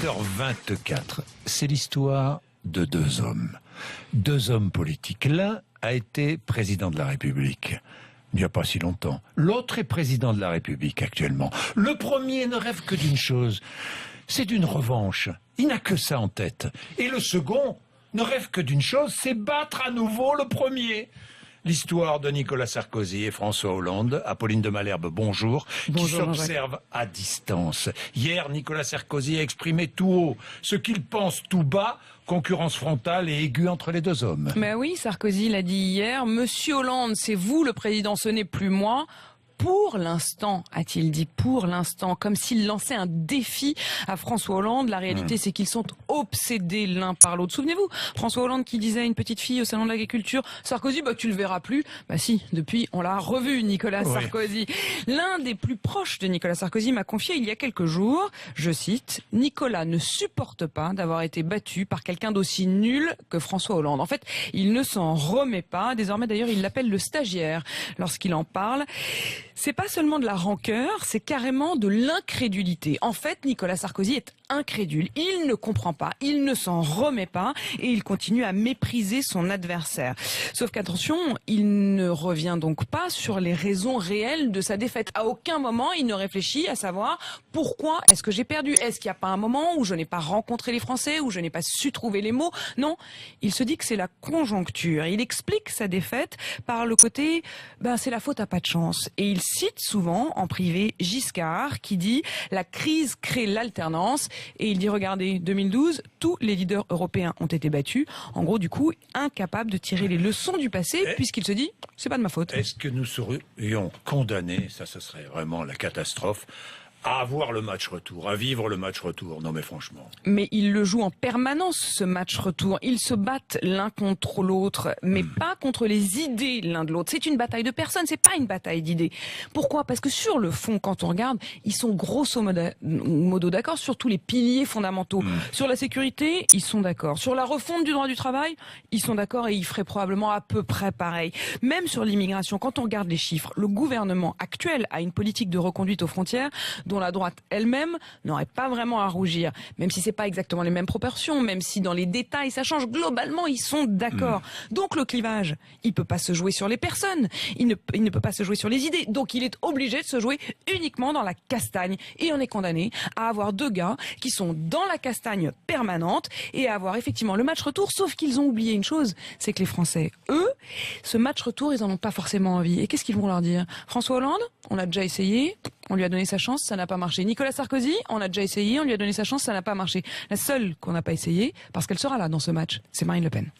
18h24. C'est l'histoire de deux hommes politiques. L'un a été président de la République il n'y a pas si longtemps. L'autre est président de la République actuellement. Le premier ne rêve que d'une chose, c'est d'une revanche. Il n'a que ça en tête. Et le second ne rêve que d'une chose, c'est battre à nouveau le premier. L'histoire de Nicolas Sarkozy et François Hollande, Apolline de Malherbe, bonjour, qui s'observe à distance. Hier, Nicolas Sarkozy a exprimé tout haut ce qu'il pense tout bas, concurrence frontale et aiguë entre les deux hommes. Mais oui, Sarkozy l'a dit hier, Monsieur Hollande, c'est vous le président, ce n'est plus moi. Pour l'instant, a-t-il dit, pour l'instant, comme s'il lançait un défi à François Hollande. La réalité, c'est qu'ils sont obsédés l'un par l'autre. Souvenez-vous, François Hollande qui disait à une petite fille au salon de l'agriculture, Sarkozy, tu le verras plus. Si, depuis, on l'a revu, Nicolas Sarkozy. L'un des plus proches de Nicolas Sarkozy m'a confié il y a quelques jours, je cite, Nicolas ne supporte pas d'avoir été battu par quelqu'un d'aussi nul que François Hollande. En fait, il ne s'en remet pas. Désormais, d'ailleurs, il l'appelle le stagiaire lorsqu'il en parle. C'est pas seulement de la rancœur, c'est carrément de l'incrédulité. En fait, Nicolas Sarkozy est incrédule. Il ne comprend pas, il ne s'en remet pas et il continue à mépriser son adversaire. Sauf qu'attention, il ne revient donc pas sur les raisons réelles de sa défaite. À aucun moment, il ne réfléchit à savoir pourquoi est-ce que j'ai perdu. Est-ce qu'il n'y a pas un moment où je n'ai pas rencontré les Français, où je n'ai pas su trouver les mots? Non, il se dit que c'est la conjoncture. Il explique sa défaite par le côté, c'est la faute à pas de chance. Et il cite souvent en privé Giscard qui dit la crise crée l'alternance et il dit regardez 2012 tous les leaders européens ont été battus, en gros du coup incapable de tirer les leçons du passé puisqu'il se dit c'est pas de ma faute. Est-ce que nous serions condamnés, ça ce serait vraiment la catastrophe, à avoir le match retour, à vivre le match retour? Non mais franchement. Mais ils le jouent en permanence ce match retour. Ils se battent l'un contre l'autre, mais pas contre les idées l'un de l'autre. C'est une bataille de personnes, c'est pas une bataille d'idées. Pourquoi? Parce que sur le fond, quand on regarde, ils sont grosso modo d'accord sur tous les piliers fondamentaux. Sur la sécurité, ils sont d'accord. Sur la refonte du droit du travail, ils sont d'accord et ils feraient probablement à peu près pareil. Même sur l'immigration, quand on regarde les chiffres, le gouvernement actuel a une politique de reconduite aux frontières dont la droite elle-même n'aurait pas vraiment à rougir, même si c'est pas exactement les mêmes proportions, même si dans les détails ça change, globalement ils sont d'accord. Donc le clivage, il peut pas se jouer sur les personnes, il ne peut pas se jouer sur les idées, donc il est obligé de se jouer uniquement dans la castagne, et on est condamné à avoir deux gars qui sont dans la castagne permanente et à avoir effectivement le match retour, sauf qu'ils ont oublié une chose, c'est que les Français, eux, ce match retour, ils en ont pas forcément envie. Et qu'est-ce qu'ils vont leur dire? François Hollande, on a déjà essayé, on lui a donné sa chance, ça n'a pas marché. Nicolas Sarkozy, on a déjà essayé, on lui a donné sa chance, ça n'a pas marché. La seule qu'on n'a pas essayé, parce qu'elle sera là dans ce match, c'est Marine Le Pen.